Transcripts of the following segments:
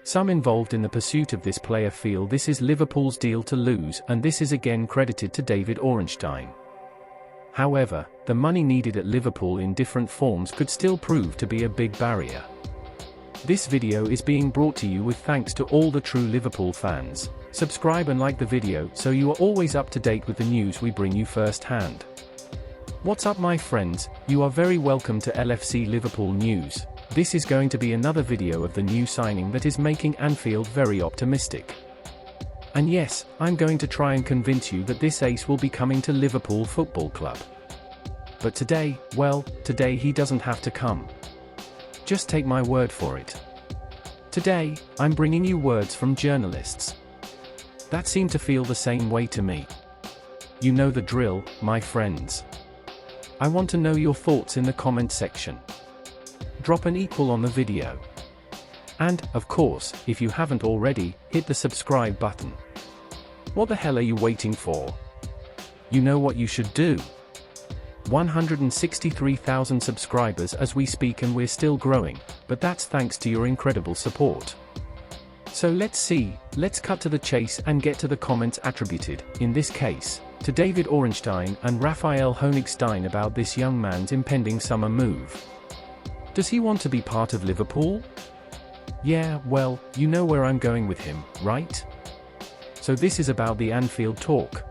Some involved in the pursuit of this player feel this is Liverpool's deal to lose, and this is again credited to David Ornstein. However, the money needed at Liverpool in different forms could still prove to be a big barrier. This video is being brought to you with thanks to all the true Liverpool fans. Subscribe and like the video so you are always up to date with the news we bring you firsthand. What's up my friends, you are very welcome to L.F.C Liverpool News. This is going to be another video of the new signing that is making Anfield very optimistic. And yes, I'm going to try and convince you that this ace will be coming to Liverpool Football Club. But today, well, today he doesn't have to come. Just take my word for it. Today, I'm bringing you words from journalists that seem to feel the same way to me. You know the drill, my friends. I want to know your thoughts in the comment section. Drop an equal on the video. And, of course, if you haven't already, hit the subscribe button. What the hell are you waiting for? You know what you should do. 163,000 subscribers as we speak, and we're still growing, but that's thanks to your incredible support. So let's cut to the chase and get to the comments attributed, in this case, to David Ornstein and Raphael Honigstein about this young man's impending summer move. Does he want to be part of Liverpool? Yeah, well, you know where I'm going with him, right? So this is about the Anfield talk.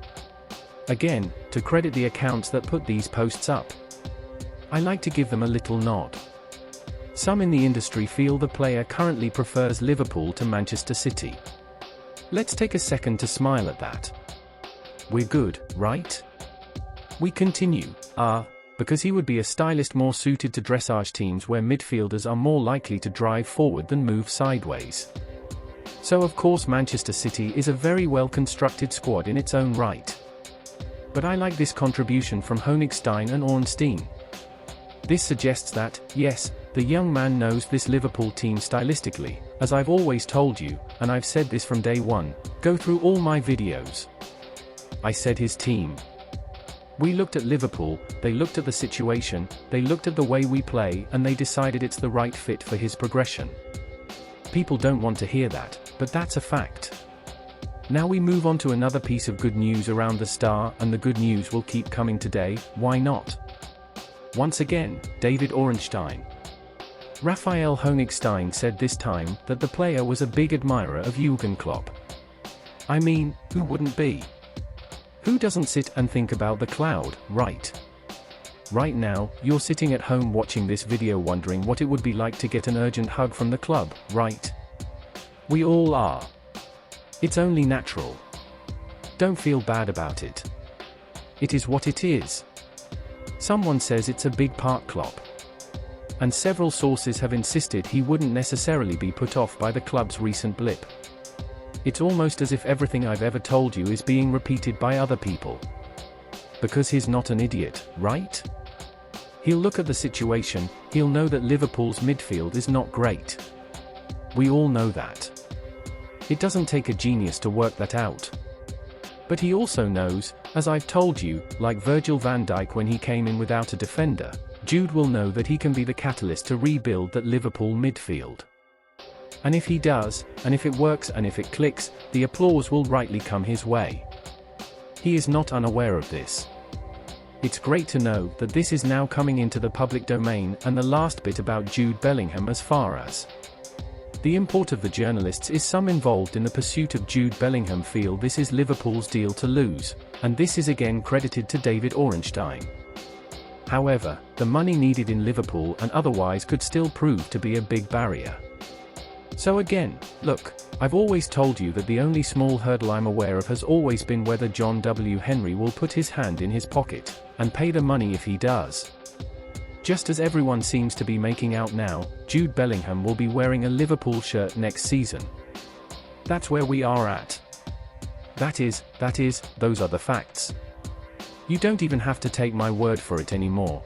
Again, to credit the accounts that put these posts up, I like to give them a little nod. Some in the industry feel the player currently prefers Liverpool to Manchester City. Let's take a second to smile at that. We're good, right? We continue, because he would be a stylist more suited to dressage teams where midfielders are more likely to drive forward than move sideways. So of course Manchester City is a very well constructed squad in its own right. But I like this contribution from Honigstein and Ornstein. This suggests that, yes, the young man knows this Liverpool team stylistically, as I've always told you, and I've said this from day one, go through all my videos. I said his team. We looked at Liverpool, they looked at the situation, they looked at the way we play, and they decided it's the right fit for his progression. People don't want to hear that, but that's a fact. Now we move on to another piece of good news around the star, and the good news will keep coming today, why not? Once again, David Ornstein. Raphael Honigstein said this time that the player was a big admirer of Jurgen Klopp. I mean, who wouldn't be? Who doesn't sit and think about the cloud, right? Right now, you're sitting at home watching this video wondering what it would be like to get an urgent hug from the club, right? We all are. It's only natural. Don't feel bad about it. It is what it is. Someone says it's a big part Klopp. And several sources have insisted he wouldn't necessarily be put off by the club's recent blip. It's almost as if everything I've ever told you is being repeated by other people. Because he's not an idiot, right? He'll look at the situation, he'll know that Liverpool's midfield is not great. We all know that. It doesn't take a genius to work that out. But he also knows, as I've told you, like Virgil van Dijk when he came in without a defender, Jude will know that he can be the catalyst to rebuild that Liverpool midfield. And if he does, and if it works and if it clicks, the applause will rightly come his way. He is not unaware of this. It's great to know that this is now coming into the public domain, and the last bit about Jude Bellingham as far as the import of the journalists is some involved in the pursuit of Jude Bellingham feel this is Liverpool's deal to lose, and this is again credited to David Ornstein. However, the money needed in Liverpool and otherwise could still prove to be a big barrier. So again, look, I've always told you that the only small hurdle I'm aware of has always been whether John W. Henry will put his hand in his pocket and pay the money if he does. Just as everyone seems to be making out now, Jude Bellingham will be wearing a Liverpool shirt next season. That's where we are at. That is, those are the facts. You don't even have to take my word for it anymore.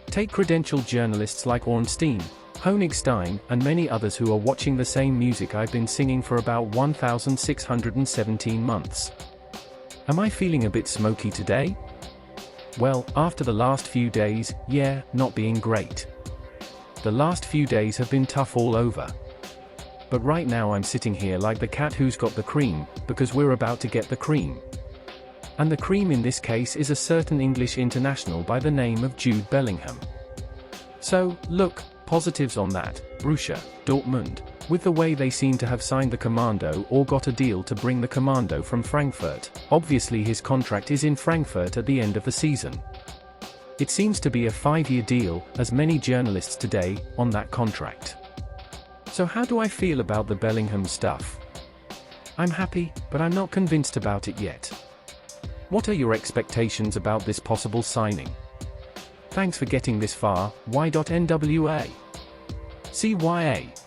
Take credentialed journalists like Ornstein, Honigstein, and many others who are watching the same music I've been singing for about 1,617 months. Am I feeling a bit smoky today? Well, after the last few days, yeah, not being great. The last few days have been tough all over. but right now I'm sitting here like the cat who's got the cream, because we're about to get the cream. And the cream in this case is a certain English international by the name of Jude Bellingham. So, look, positives on that, Borussia Dortmund, with the way they seem to have signed the commando or got a deal to bring the commando from Frankfurt. Obviously his contract is in Frankfurt at the end of the season. It seems to be a 5-year deal, as many journalists today, on that contract. So how do I feel about the Bellingham stuff? I'm happy, but I'm not convinced about it yet. What are your expectations about this possible signing? Thanks for getting this far, Y.NWA. CYA.